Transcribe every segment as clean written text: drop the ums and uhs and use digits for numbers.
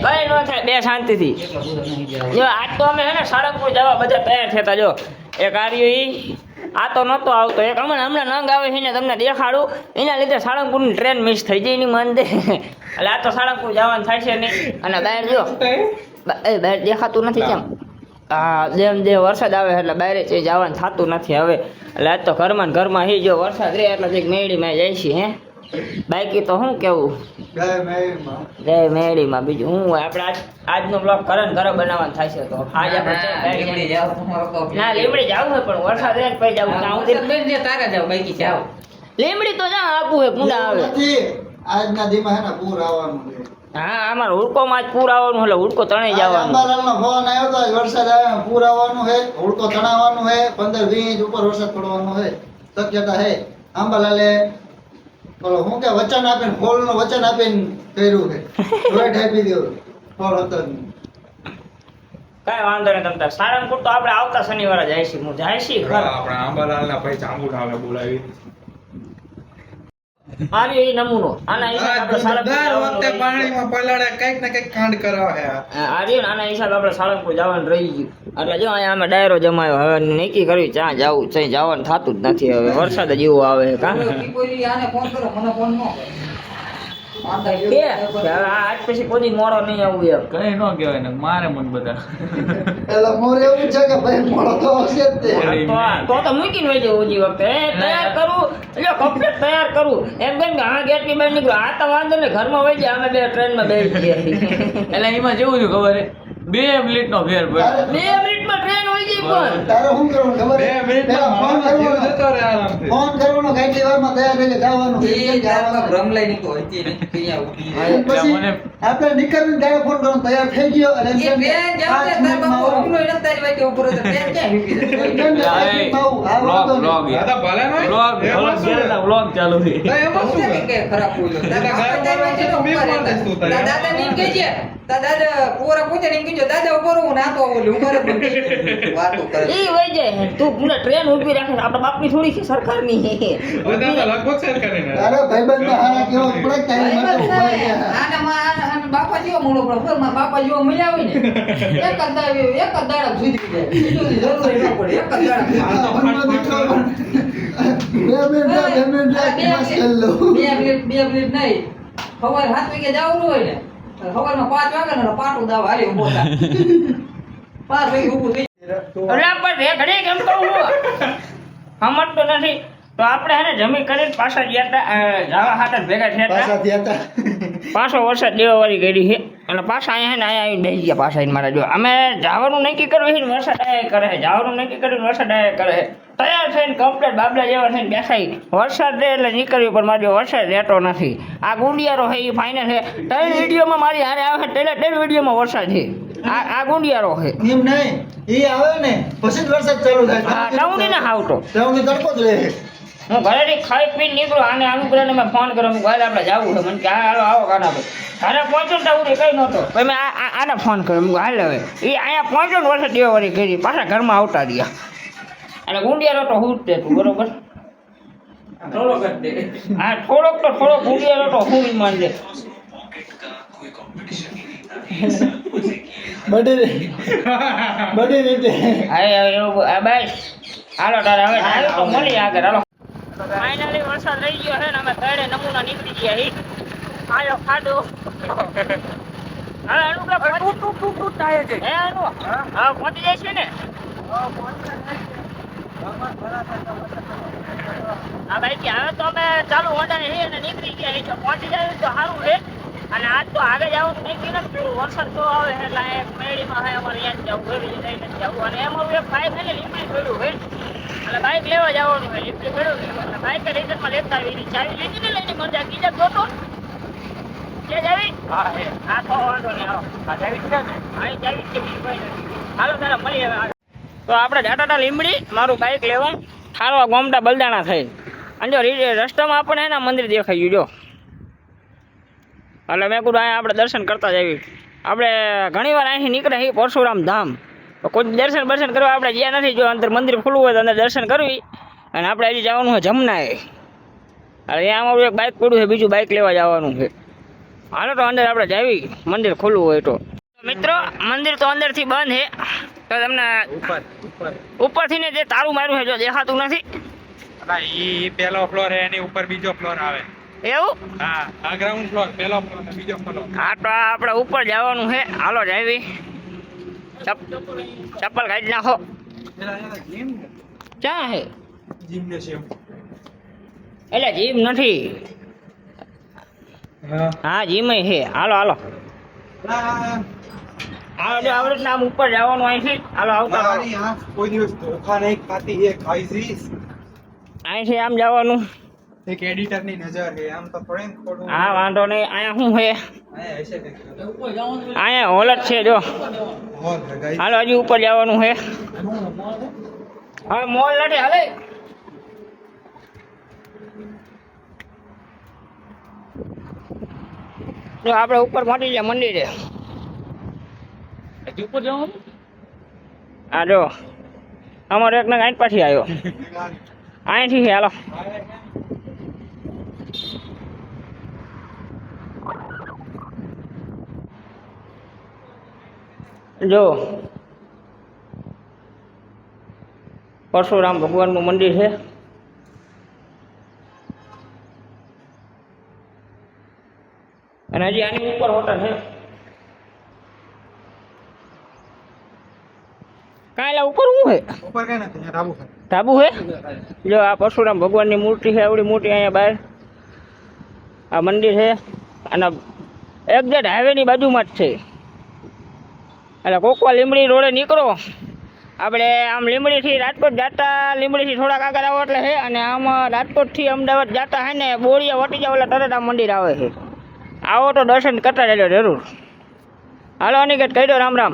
કઈ ન થાય બે શાંતિથી જો આજ તો અમે હે ને સાળંગપુર જવા બધા તૈયાર થતા જો એક આર્યો ઈ આ તો નહોતો આવતો એક હમણાં નંગ આવે છે ને તમને દેખાડું એના લીધે સાળંગપુરની ટ્રેન મિસ થઈ જાય એની મન દે એટલે આ તો સાળંગપુર જવાનું થાય છે નહીં અને બહાર જો એ બહાર દેખાતું નથી કેમ હા જેમ જેમ વરસાદ આવે એટલે બહાર જવાનું થતું નથી હવે એટલે આજ તો ઘરમાં ને ઘરમાં હી જો વરસાદ રહે એટલે કંઈક મેળીમાં જાય છે હે બાકી તો શું કેવું જય મેળીમાં બીજું હું આપણે આજનો બ્લોગ ઘરે ને ઘરે બનાવવાનું થાય છે તો આજ આપણે ના લીમડી જવું હોય પણ વરસાદ રહે પછી જવું તારે જાવ બાકી જાવ લીમડી તો જા આપવું હોય પૂડા આવે આજના દીમાં હે ને પૂર આવવાનું છે હા અમારે હુડકોમાં જ પૂર આવવાનું એટલે હુડકો તણાઈ જવાનું અંબાલાલનો ફોન આવ્યો તો વરસાદ આવે પૂર આવવાનું છે હુડકો તણાવવાનું છે 15-20 ઇંચ ઉપર વરસાદ પડવાનો છે શક્યતા છે અંબાલાલે બોલો હું કે વચન આપીને ફોલનું વચન આપીને કર્યું છે રોડ આપી દેવું ફોલ હતો કાંઈ વાંધો નહીં તમ સારંગપુર તો આપણે આવતા શનિવારે જઈશું હું જઈશી આપણે આંબાલાલના ભાઈ ચાંબુડાને બોલાવી આવી એ નમૂનો આના હિસાબ આપણે દર વખતે પાણીમાં પલાળે કઈક ને કઈક કાંડ કરાવે આર્યન આના હિસાબ આપણે સાળંગપુર જવાનું રહી ગયું એટલે જો અહીંયા અમે ડાયરો જમાયો હવે નક્કી કર્યું ત્યાં જવું ત્યાં જવાનું થતું જ નથી હવે વરસાદ જ એવો આવે કા આજ પછી કોઈ મોડો નહીં આવું એમ કઈ ન કહેવાય ને મારે મન બધા એટલે મોરે એવું છે કે ભાઈ મોડો તો હશે જ તે તો મૂકીને હોય છે ઓજી વખતે તૈયાર કરું એટલે કમ્પ્લીટ તૈયાર કરું એમ કેમ કે હા ગેટની બહાર નીકળ્યું આ તો વાંધો ને ઘરમાં હોય જાય અમે બે ટ્રેનમાં બેસી ગયા એટલે એમાં જેવું છે ખબર હે 2 મિનિટનો ફેર પડ્યો 2 મિનિટમાં ટ્રેન હોય ગઈ પણ તારે શું કરવાનું ખબર 2 મિનિટમાં ફોન જીવ કરવાનો જતો રહે આરામથી ફોન કરવાનો કેટલી વારમાં તૈયાર થઈને જવાનું પછી મને આપણે નીકળીને ત્યારે ફોન કરવાનો તૈયાર થઈ ગયો અને એમ વ્લોગ ચાલુ છે એમાં શું કે ખરાબ દાદા પૂરા પૂછે ને કીધું દાદા ઉપર હું ના તો ઓલું ઘરે વાતો કરે ઈ વઈ જાય તું પૂરા ટ્રેન ઊભી રાખે આપણા બાપની થોડી છે સરકારની બધા લગભગ સરકારી ને અરે ભાઈબંધ હારા કેવો પડે કાઈ માટે ઉભા રહ્યા આના બાપા જેવો મોડો પડે મારા બાપા જેવો મળ્યા હોય ને એક જ દાડા સુધરી જાય બીજું જરૂરી ન પડે એક જ દાડા બે મિનિટ નહીં સવારે 7 વાગે જવાનું હોય ને સવારમાં 5 વાગે ને પાટું દાવ હાલી ઉભો થાય 5 વાગે ઊભું થઈ અલા પણ રે ઘડી કેમ કહું સમજતો નથી તો આપણે હે ને જમી કરીને પાછા ગયા હતા જાવા હાટા ભેગા થયા પાછા હતા થયા હતા પાછો વરસાદ દેવાવાળી ગઈ છે અને પાછા અહીંયા હે ને અહીંયા આવીને બેસી ગયા પાછા આવીને મારા જો અમે જવાનું નક્કી કરવું છે ને વરસાદ આયા કરે છે જવાનું નક્કી કરીને વરસાદ આયા કરે છે તૈયાર થઈને કમ્પ્લેટ બાબલા જેવા થઈને બેસાઈ વરસાદ રહે એટલે નીકળ્યું પણ મારી વરસાદ રહેતો નથી આ ગુંડિયારો છે એ ફાઇનલ છે 3 વિડીયોમાં મારી હારે આવે છે 3 વિડીયોમાં વરસાદ છે આ ગુંડિયારો છે એમ નહીં ઈ આવે ને પછી જ વરસાદ ચાલુ થાય હા ટાઉની ના આવતો ટાઉની તડકો જ રહે હું ઘરેથી ખાઈ પીને નીકળું આને અનુગ્રહને મેં ફોન કર્યો હું ઘરે આપણે જવું છે મને કે હા હાલો આવો કાના ભાઈ ઘરે પહોંચ્યો ને તાવું કંઈ નહોતો પછી મેં આને ફોન કર્યો હું હાલ હવે એ અહીંયા પહોંચ્યો ને વરસાદ દેવાવાળી કરી પાછા ઘરમાં આવતા રહ્યા એટલે ગુંડિયારો તો હું જ તે તું બરોબર હા થોડોક તો થોડોક ગુંડિયારો તો હું જ માન દે બધી રીતે હા એવું બસ હાલો તારે હવે આવ્યો તો મળી આગળ હાલો ફાઇનલી વરસાદ રહી ગયો છે ને અમે તળે નમૂના નીકળી ગયા હી આયો ખાડો હા અનુગ્રહ ટૂટ થાય છે હે અનુ હા પહોંચી જાય છે ને હા ભાઈ કે હવે તો અમે ચાલુ ઓર્ડર હે અને નીકળી ગયા હી તો પહોંચી જાય તો સારું છે અને આજ તો આગળ જવાનું નહીં નથી વરસાદ તો આવે એટલે એક મેળીમાં હોય અમારે અહીંયા જવું ઘરે જઈને જવું અને એમાં એક બાઇક છે ને લીમડી પડ્યું હોય એટલે બાઇક લેવા જવાનું હોય લીમડી પડ્યું એટલે બાઇક રિઝલ્ટમાં લેતા આવી ચાવી લીધી ને લઈને મજા કીધા જોતો કે જાવી હા તો વાંધો નહીં આવો હા જાવી છે ને હા જાવી છે બીજું કંઈ નથી હાલો તારા મળી હવે તો આપણે જાતા લીમડી મારું બાઇક લેવા ઠારવા ગોમડા બલદાણા થઈ અને જો રસ્તામાં આપણને એના મંદિર દેખાઈ ગયું જો એટલે મેં કીધું અહીંયા આપણે દર્શન કરતા જઈએ આપણે ઘણી વાર અહીંથી નીકળે છીએ પરશુરામ ધામ તો કોઈ દર્શન બર્શન કરવા આપણે જ્યાં નથી જો અંદર મંદિર ખુલ્લું હોય તો અંદર દર્શન કરવી અને આપણે હજી જવાનું હોય જમનાએ એટલે અહીંયા અમારું એક બાઇક પડ્યું છે બીજું બાઇક લેવા જવાનું છે હાલો તો અંદર આપણે જાવી મંદિર ખુલ્લું હોય તો મિત્રો મંદિર તો અંદરથી બંધ છે તો તમને ઉપરથી ને જે તારું માર્યું છે જો દેખાતું નથી ઈ પહેલો ફ્લોર હે એની ઉપર બીજો ફ્લોર આવે એવું હા આ ગ્રાઉન્ડ ફ્લોર પહેલો ફ્લોર બીજો ફ્લોર હા તો આપણે ઉપર જવાનું છે હાલો જાવી ચપ્પલ કાઢી નાખો ક્યાં હે જીમ્નેશિયમ એટલે જીમ નથી હા જીમ છે હાલો હાલો હા જો આવી રીતના આમ ઉપર જવાનું અહીંથી હાલો આવતા રહો. કોઈ દિવસ ધોખા નહીં ખાતી એ ખાઈશીશ અહીંથી આમ જવાનું એક એડિટર ની નજર હે આમ તો થોડે ને થોડું હા વાંધો નહીં અહીંયા શું છે આયા હશે કંઈક. અહીંયા હોલ જ છે જો હોલ હે ગાઈસ હાલો હજી ઉપર જવાનું છે હવે મોલ નથી હાલે જો આપણે ઉપર પહોંચી ગયા મંદિરે ઉપર જવાનું હા જો અમારો એક ને ગાંઠ પાછી આવ્યો અહીંથી છે હાલો જો પરશુરામ ભગવાનનું મંદિર છે અને હજી આની ઉપર હોટલ છે કાંઈ ઉપર શું છે ઉપર કઈ નથી અહીંયા ધાબુ છે ધાબુ છે જો આ પરશુરામ ભગવાનની મૂર્તિ છે આવડી મોટી અહીંયા બહાર આ મંદિર છે અને એક્ઝેક્ટ હાઈવેની બાજુમાં જ છે એટલે કોકવા લીંબડી રોડે નીકળો આપણે આમ લીંબડીથી રાજકોટ જતા લીંબડીથી થોડાક આગળ આવો એટલે છે અને આમ રાજકોટથી અમદાવાદ જતા હે ને બોરિયા વટી જાવ એટલે તરત આ મંદિર આવે છે આવો તો દર્શન કરતા રહેજો જરૂર હાલો અનિકેત કહી દો રામ રામ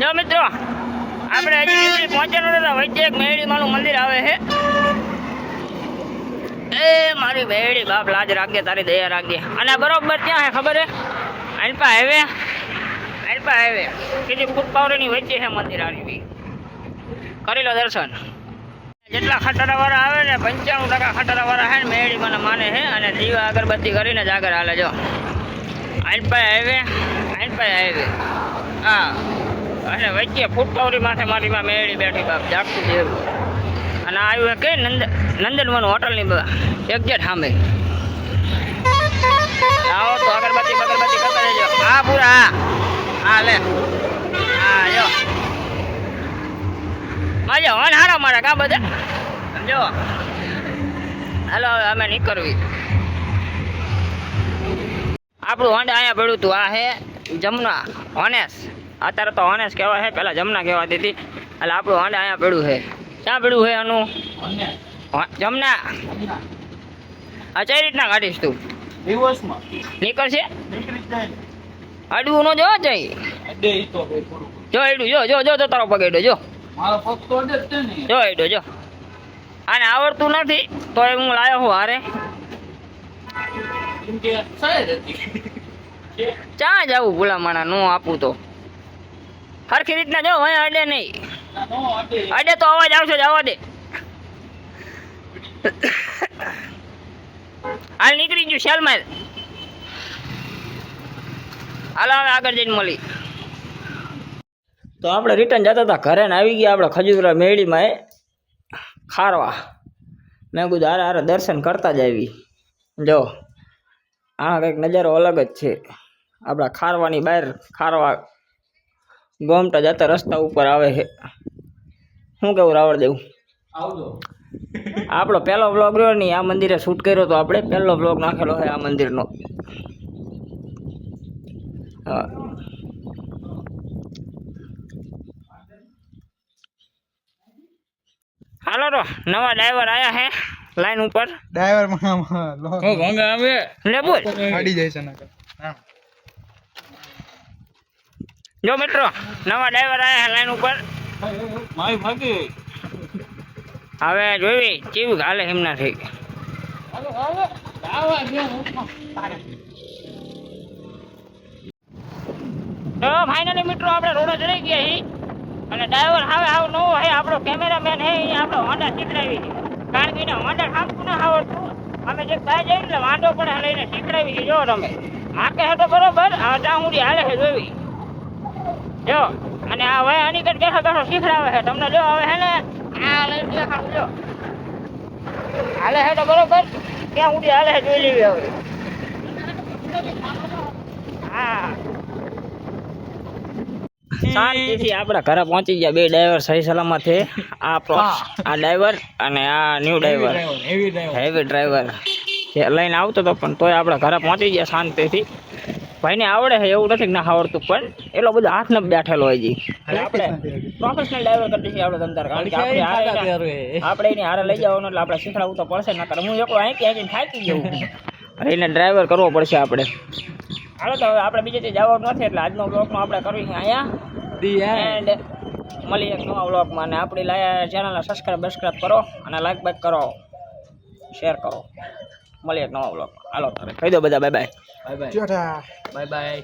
જો મિત્રો આપણે હજી લીંબડી પહોંચ્યા નતા વચ્ચે એક મેળીમાનું મંદિર આવે છે એ મારી બેડી બાપ લાજ રાખજે તારી દયા રાખજે અને આ બરોબર ક્યાં છે ખબર હે અલ્પા હાઈવે કીધી ફૂટપાવરની વચ્ચે છે મંદિર આવી કરી લો દર્શન જેટલા ખટારાવાળા આવે ને 95% ખટારાવાળા છે ને મેળી મને માને છે અને દીવા અગરબત્તી કરીને જ આગળ હાલે જો અલ્પા હાઈવે હા અને વચ્ચે ફૂટપાવરી માથે મારીમાં મેળી બેઠી બાપ જાગતું જેવું અને આવ્યું કે નંદનવન હોટલની એક્ઝેક્ટ સામે આવો તો અગરબત્તી કરતા રહેજો હા પૂરા હા લે હા જો મજા હોન હારા મારા કા બધા સમજો હાલો હવે અમે નીકળવી આપણું હોન્ડ અહીંયા પડ્યું હતું આ હે જમના હોનેસ અત્યારે તો હોનેસ કહેવાય છે પહેલાં જમના કહેવાતી હતી એટલે આપણું હોન્ડ અહીંયા પડ્યું છે ક્યાં પડ્યું છે આનું જમના આ કઈ રીતના કાઢીશ તું રિવર્સમાં નીકળશે નીકળી જાય અડવું નો જો જઈ અડે ઈ તો ભાઈ થોડું જો એડું જો તારો પગ એડો જો મારો પગ તો અડે જ છે ને જો એડો જો આને આવડતું નથી તો હું લાયો હું હારે કેમ કે સાહેબ હતી ક્યાં જવું ભૂલા માણા નો આપું તો સરખી રીતના જો અહીંયા અડે નહીં નો અડે અડે તો અવાજ આવશે જવા દે હાલ નીકળી ગયું શેલમાં હાલો હવે આગળ જઈને મળી તો આપણે રિટર્ન જતા હતા ઘરે ને આવી ગયા આપણે ખજૂરા મેળીમાં એ ખારવા મેં કીધું હારે દર્શન કરતા જ આવી જો આ કંઈક નજારો અલગ જ છે આપણા ખારવાની બહાર ખારવા ગોમટા જતા રસ્તા ઉપર આવે છે શું કેવું રાવળ દેવું આવજો આપણો પહેલો બ્લોગ રહ્યો નહીં આ મંદિરે શૂટ કર્યો તો આપણે પહેલો બ્લોગ નાખેલો છે આ મંદિરનો હા હાલો તો નવા ડ્રાઈવર આયા હે લાઈન ઉપર ડ્રાઈવર માં ઓ ભંગા આવે લે બોલ ગાડી જાય છે નકર હા જો મિત્રો નવા ડ્રાઈવર આયા હે લાઈન ઉપર માય ભાગી હવે જોઈ કેવી હાલે હિમના થઈ તો ફાઇનલી મિત્રો આપણે રોડ ચડી ગયા હી અને ડ્રાઈવર હવે આવ નવો હે આપણો કેમેરામેન હે અહીંયા આપણો હોન્ડા શીખડાવી છે કારણ કે એને હોન્ડા ખાપતું ના આવડતું અમે જે કાંઈ જઈએ એટલે વાંધો પડે અને એને શીખડાવી છે જો તમે હાકે હેઠો બરોબર આ ત્યાં સુધી હાલે છે જોવી જો અને આ ભાઈ આની કઈ બેઠો બેઠો શીખડાવે છે તમને જો હવે હે ને આ લઈ દેખાડું જો હાલે હેઠો બરોબર ક્યાં સુધી હાલે છે જોઈ લેવી હવે હા શાંતિથી આપણા ઘરે પહોંચી ગયા બે ડ્રાઈવર સહી સલામત છે આ ડ્રાઈવર અને આ ન્યૂ ડ્રાઈવર હેવી ડ્રાઈવર લઈને આવતો હતો પણ તોય આપણા ઘરે પહોંચી ગયા શાંતિથી ભાઈને આવડે છે એવું નથી કે ના આવડતું પણ એટલો બધો હાથ ન બેઠેલો હોય જી આપણે પ્રોફેશનલ ડ્રાઈવર કરી દઈએ આપણે તમતાર કારણ કે આપણે એની હારે લઈ જવાનું એટલે આપણે શીખડાવવું તો પડશે નકર હું એકલો અહીંથી આવીને થાકી જવું એને ડ્રાઈવર કરવો પડશે આપણે હાલો તો હવે આપણે બીજે જવાનું નથી એટલે આજનો બ્લોગમાં આપણે કરવી અહીંયા એન્ડ મળી એક નવા બ્લોગમાં અને આપણી ચેનલને સબસ્ક્રાઈબ કરો અને લાઈક બાઈક કરો શેર કરો મળી એક નવા બ્લોગમાં હાલો તારે કહી દો બધા બાય બાય બાય બાય.